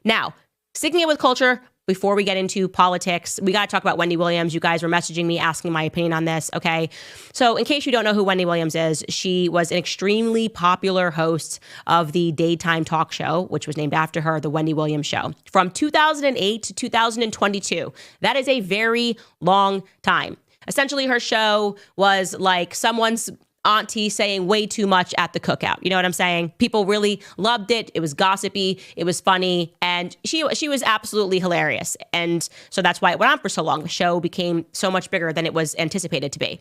Now, sticking it with culture, before we get into politics, we got to talk about Wendy Williams. You guys were messaging me asking my opinion on this, okay? So in case you don't know who Wendy Williams is, she was an extremely popular host of the daytime talk show, which was named after her, The Wendy Williams Show, from 2008 to 2022. That is a very long time. Essentially, her show was like someone's auntie saying way too much at the cookout. You know what I'm saying? People really loved it. It was gossipy. It was funny. And she was absolutely hilarious. And so that's why it went on for so long. The show became so much bigger than it was anticipated to be.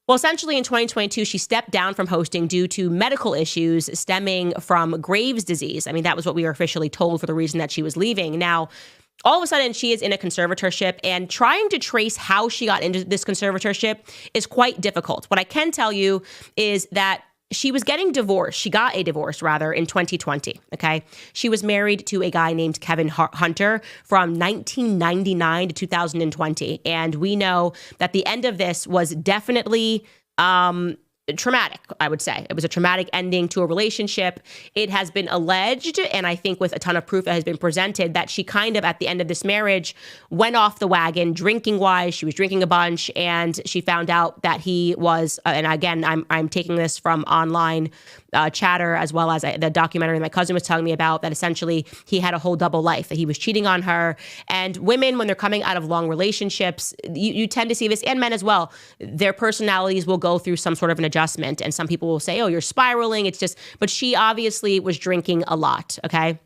Well, essentially in 2022, she stepped down from hosting due to medical issues stemming from Graves' disease. I mean, that was what we were officially told for the reason that she was leaving. Now, all of a sudden, she is in a conservatorship, and trying to trace how she got into this conservatorship is quite difficult. What I can tell you is that she was getting divorced. She got a divorce, rather, in 2020, okay? She was married to a guy named Kevin Hunter from 1999 to 2020, and we know that the end of this was definitely traumatic, I would say. It was a traumatic ending to a relationship. It has been alleged, and I think with a ton of proof that has been presented, that she kind of, at the end of this marriage, went off the wagon drinking-wise. She was drinking a bunch, and she found out that he was, and again, I'm taking this from online chatter, as well as the documentary my cousin was telling me about, that essentially he had a whole double life, that he was cheating on her. And women, when they're coming out of long relationships, you tend to see this, and men as well, their personalities will go through some sort of an adjustment. And some people will say, oh, you're spiraling. It's just, but she obviously was drinking a lot. Okay.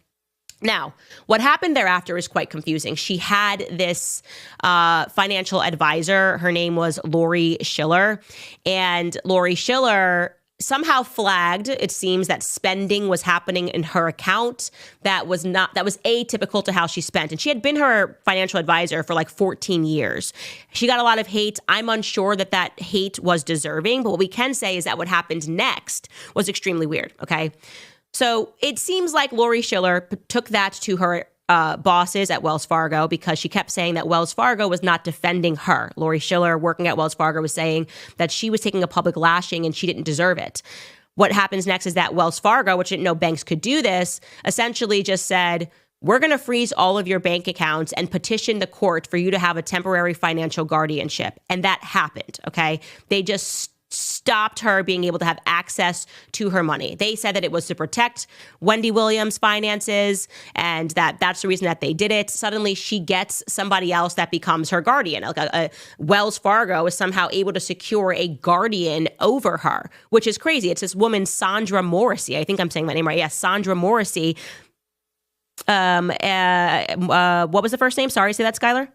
Now, what happened thereafter is quite confusing. She had this financial advisor. Her name was Lori Schiller. And Lori Schiller somehow flagged, it seems, that spending was happening in her account that was atypical to how she spent. And she had been her financial advisor for like 14 years. She got a lot of hate. I'm unsure that hate was deserving, but what we can say is that what happened next was extremely weird, okay? So it seems like Lori Schiller took that to her bosses at Wells Fargo, because she kept saying that Wells Fargo was not defending her. Lori Schiller, working at Wells Fargo, was saying that she was taking a public lashing and she didn't deserve it. What happens next is that Wells Fargo, which didn't know banks could do this, essentially just said, we're going to freeze all of your bank accounts and petition the court for you to have a temporary financial guardianship. And that happened, okay? They just stopped her being able to have access to her money. They said that it was to protect Wendy Williams' finances, and that's the reason that they did it. Suddenly, she gets somebody else that becomes her guardian. Like Wells Fargo is somehow able to secure a guardian over her, which is crazy. It's this woman, Sandra Morrissey. I think I'm saying that name right. Yes, Sandra Morrissey. What was the first name? Sorry, say that, Skylar.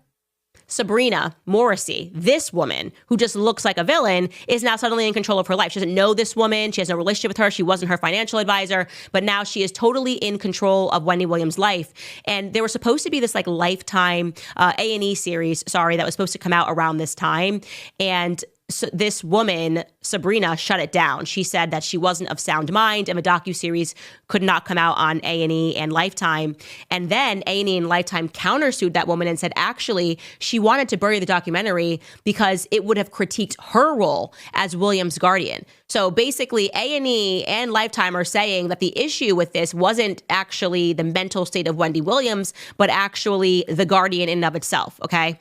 Sabrina Morrissey, this woman who just looks like a villain, is now suddenly in control of her life. She doesn't know this woman. She has no relationship with her. She wasn't her financial advisor, but now she is totally in control of Wendy Williams' life. And there was supposed to be this like Lifetime A&E series, that was supposed to come out around this time. And so this woman, Sabrina, shut it down. She said that she wasn't of sound mind, and the docuseries could not come out on A&E and Lifetime. And then A&E and Lifetime countersued that woman and said, actually, she wanted to bury the documentary because it would have critiqued her role as Williams' guardian. So basically, A&E and Lifetime are saying that the issue with this wasn't actually the mental state of Wendy Williams, but actually the guardian in and of itself, okay?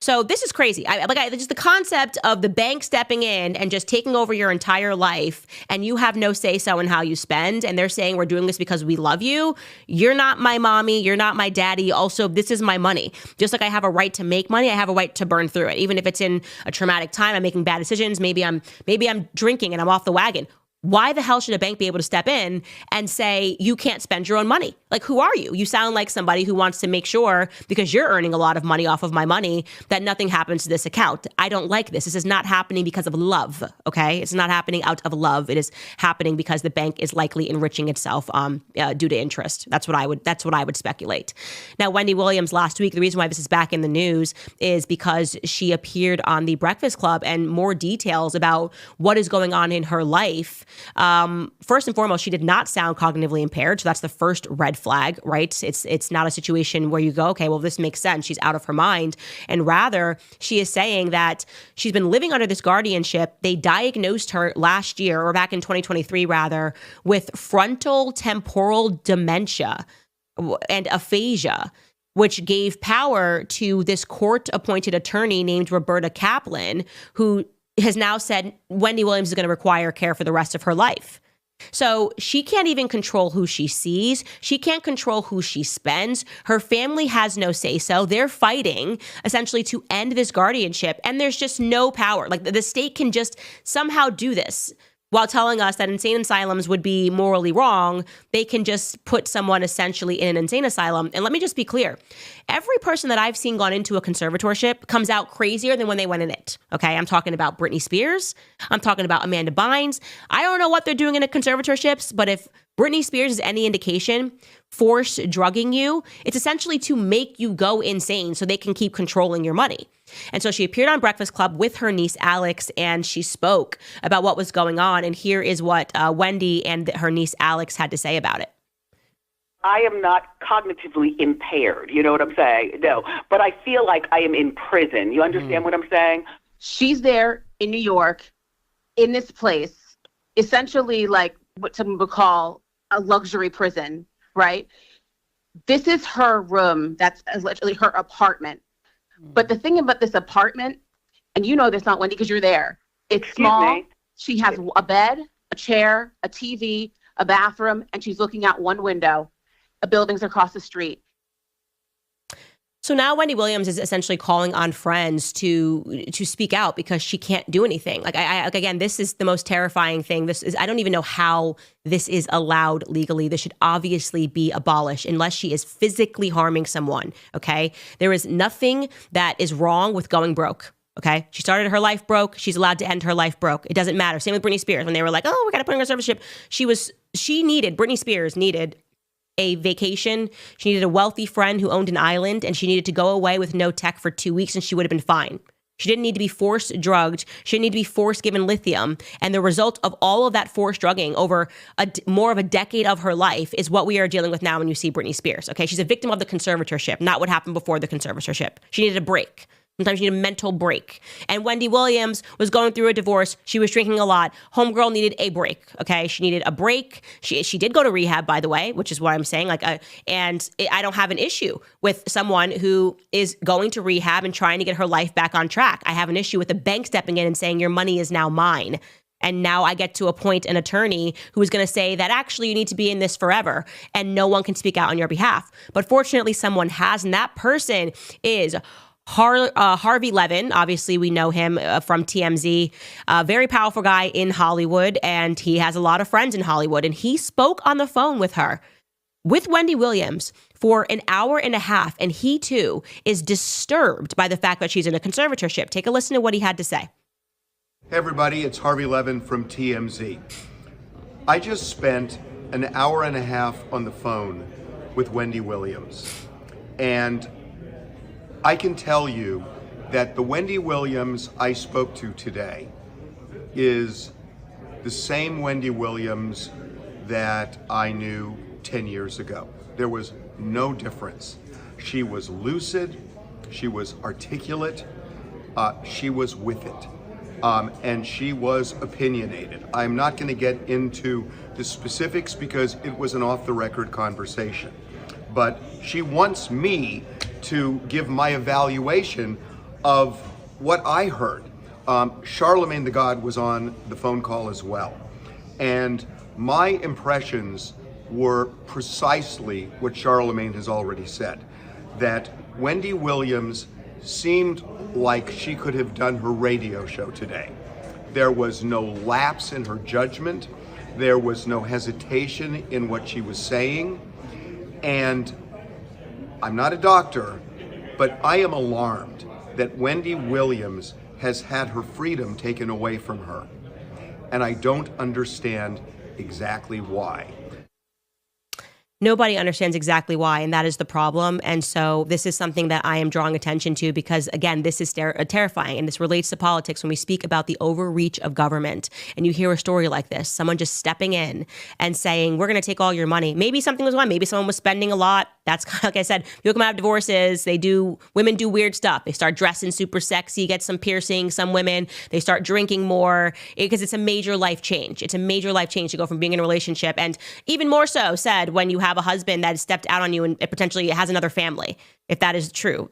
So this is crazy. Just the concept of the bank stepping in and just taking over your entire life, and you have no say-so in how you spend, and they're saying we're doing this because we love you. You're not my mommy. You're not my daddy. Also, this is my money. Just like I have a right to make money, I have a right to burn through it. Even if it's in a traumatic time, I'm making bad decisions. Maybe I'm drinking and I'm off the wagon. Why the hell should a bank be able to step in and say, you can't spend your own money? Like, who are you? You sound like somebody who wants to make sure, because you're earning a lot of money off of my money, that nothing happens to this account. I don't like this. This is not happening because of love, okay? It's not happening out of love. It is happening because the bank is likely enriching itself due to interest. That's what I would speculate. Now, Wendy Williams last week, the reason why this is back in the news is because she appeared on The Breakfast Club, and more details about what is going on in her life. First and foremost, she did not sound cognitively impaired. So that's the first red flag, right? It's not a situation where you go, okay, well, this makes sense. She's out of her mind. And rather, she is saying that she's been living under this guardianship. They diagnosed her last year, or back in 2023, rather, with frontal temporal dementia. and aphasia, which gave power to this court-appointed attorney named Roberta Kaplan, who has now said Wendy Williams is going to require care for the rest of her life. So she can't even control who she sees. She can't control who she spends. Her family has no say-so. They're fighting essentially to end this guardianship, and there's just no power. Like the state can just somehow do this. While telling us that insane asylums would be morally wrong, they can just put someone essentially in an insane asylum. And let me just be clear. Every person that I've seen gone into a conservatorship comes out crazier than when they went in it. Okay, I'm talking about Britney Spears. I'm talking about Amanda Bynes. I don't know what they're doing in a conservatorships, but if Britney Spears is any indication, force drugging you, it's essentially to make you go insane so they can keep controlling your money. And so she appeared on Breakfast Club with her niece Alex, and she spoke about what was going on. And here is what Wendy and her niece Alex had to say about it. I am not cognitively impaired, you know what I'm saying? No, but I feel like I am in prison. You understand what I'm saying? She's there in New York, in this place, essentially like what some would call a luxury prison, right? This is her room. That's literally her apartment. But the thing about this apartment, and you know this, not Wendy, because you're there, it's small. She has a bed, a chair, a TV, a bathroom, and she's looking out one window. The buildings across the street. So now Wendy Williams is essentially calling on friends to speak out because she can't do anything. Like again, this is the most terrifying thing. I don't even know how this is allowed legally. This should obviously be abolished unless she is physically harming someone. Okay, there is nothing that is wrong with going broke. Okay, she started her life broke. She's allowed to end her life broke. It doesn't matter. Same with Britney Spears when they were like, "Oh, we got to put her in a conservatorship." Britney Spears needed a vacation. She needed a wealthy friend who owned an island, and she needed to go away with no tech for 2 weeks, and she would have been fine. She didn't need to be forced drugged. She didn't need to be forced given lithium. And the result of all of that forced drugging over more of a decade of her life is what we are dealing with now when you see Britney Spears. Okay, she's a victim of the conservatorship, not what happened before the conservatorship. She needed a break. Sometimes you need a mental break. And Wendy Williams was going through a divorce. She was drinking a lot. Homegirl needed a break. Okay, she needed a break. She did go to rehab, by the way, which is what I'm saying. I don't have an issue with someone who is going to rehab and trying to get her life back on track. I have an issue with the bank stepping in and saying your money is now mine. And now I get to appoint an attorney who is going to say that actually you need to be in this forever and no one can speak out on your behalf. But fortunately, someone has, and that person is Harvey Levin. Obviously, we know him from TMZ, a very powerful guy in Hollywood, and he has a lot of friends in Hollywood. And he spoke on the phone with her, with Wendy Williams, for an hour and a half. And he, too, is disturbed by the fact that she's in a conservatorship. Take a listen to what he had to say. Hey, everybody. It's Harvey Levin from TMZ. I just spent an hour and a half on the phone with Wendy Williams. And I can tell you that the Wendy Williams I spoke to today is the same Wendy Williams that I knew 10 years ago. There was no difference. She was lucid, she was articulate, she was with it, and she was opinionated. I'm not going to get into the specifics because it was an off-the-record conversation, but she wants me to give my evaluation of what I heard. Charlemagne the God was on the phone call as well. And my impressions were precisely what Charlemagne has already said, that Wendy Williams seemed like she could have done her radio show today. There was no lapse in her judgment. There was no hesitation in what she was saying. And I'm not a doctor, but I am alarmed that Wendy Williams has had her freedom taken away from her. And I don't understand exactly why. Nobody understands exactly why, and that is the problem. And so this is something that I am drawing attention to because, again, this is terrifying, and this relates to politics when we speak about the overreach of government. And you hear a story like this, someone just stepping in and saying, we're going to take all your money. Maybe something was wrong. Maybe someone was spending a lot. That's kind of, like I said, people come out of divorces, women do weird stuff. They start dressing super sexy, get some piercings, some women, they start drinking more because it's a major life change. It's a major life change to go from being in a relationship, and even more so said when you have a husband that has stepped out on you and potentially has another family. If that is true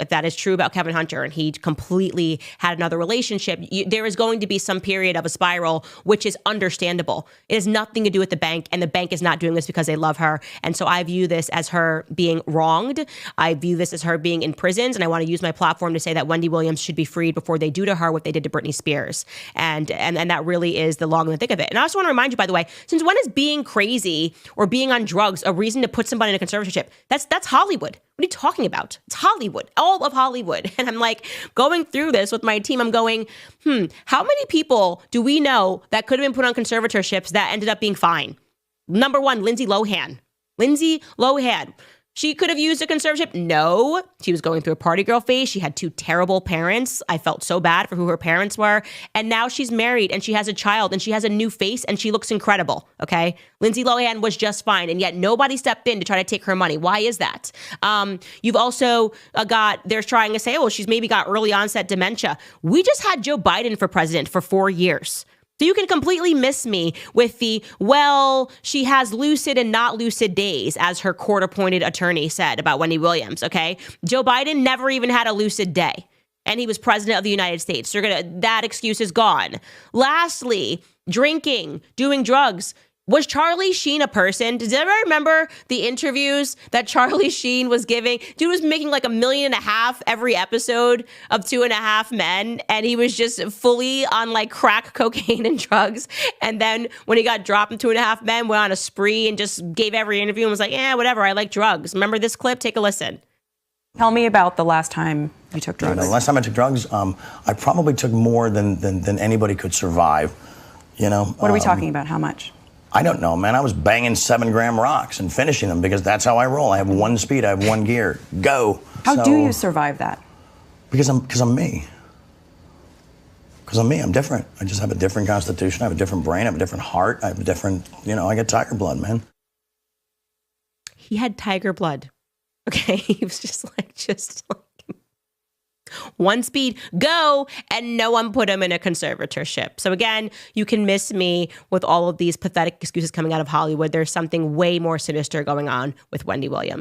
about Kevin Hunter and he completely had another relationship, there is going to be some period of a spiral, which is understandable. It has nothing to do with the bank, and the bank is not doing this because they love her. And so I view this as her being wronged. I view this as her being imprisoned, and I want to use my platform to say that Wendy Williams should be freed before they do to her what they did to Britney Spears. And that really is the long and the thick of it. And I also want to remind you, by the way, since when is being crazy or being on drugs a reason to put somebody in a conservatorship? That's Hollywood. What are you talking about? It's Hollywood, all of Hollywood. And I'm like going through this with my team. I'm going, how many people do we know that could have been put on conservatorships that ended up being fine? Number one, Lindsay Lohan. She could have used a conservatorship. No, she was going through a party girl phase. She had two terrible parents. I felt so bad for who her parents were. And now she's married and she has a child and she has a new face and she looks incredible. Okay. Lindsay Lohan was just fine. And yet nobody stepped in to try to take her money. Why is that? You've also they're trying to say, oh, she's maybe got early onset dementia. We just had Joe Biden for president for 4 years. So you can completely miss me with she has lucid and not lucid days, as her court-appointed attorney said about Wendy Williams, okay? Joe Biden never even had a lucid day, and he was president of the United States. That excuse is gone. Lastly, drinking, doing drugs. Was Charlie Sheen a person? Does everybody remember the interviews that Charlie Sheen was giving? Dude was making like $1.5 million every episode of 2.5 Men. And he was just fully on like crack cocaine and drugs. And then when he got dropped in 2.5 Men, went on a spree and just gave every interview and was like, whatever, I like drugs. Remember this clip? Take a listen. Tell me about the last time you took drugs. The last time I took drugs, I probably took more than anybody could survive. What are we talking about? How much? I don't know, man. I was banging 7-gram rocks and finishing them because that's how I roll. I have one speed. I have one gear. Go. How do you survive that? Because I'm me. Because I'm me. I'm different. I just have a different constitution. I have a different brain. I have a different heart. I have a different, I got tiger blood, man. He had tiger blood. Okay. He was just like one speed, go, and no one put him in a conservatorship. So again, you can miss me with all of these pathetic excuses coming out of Hollywood. There's something way more sinister going on with Wendy Williams.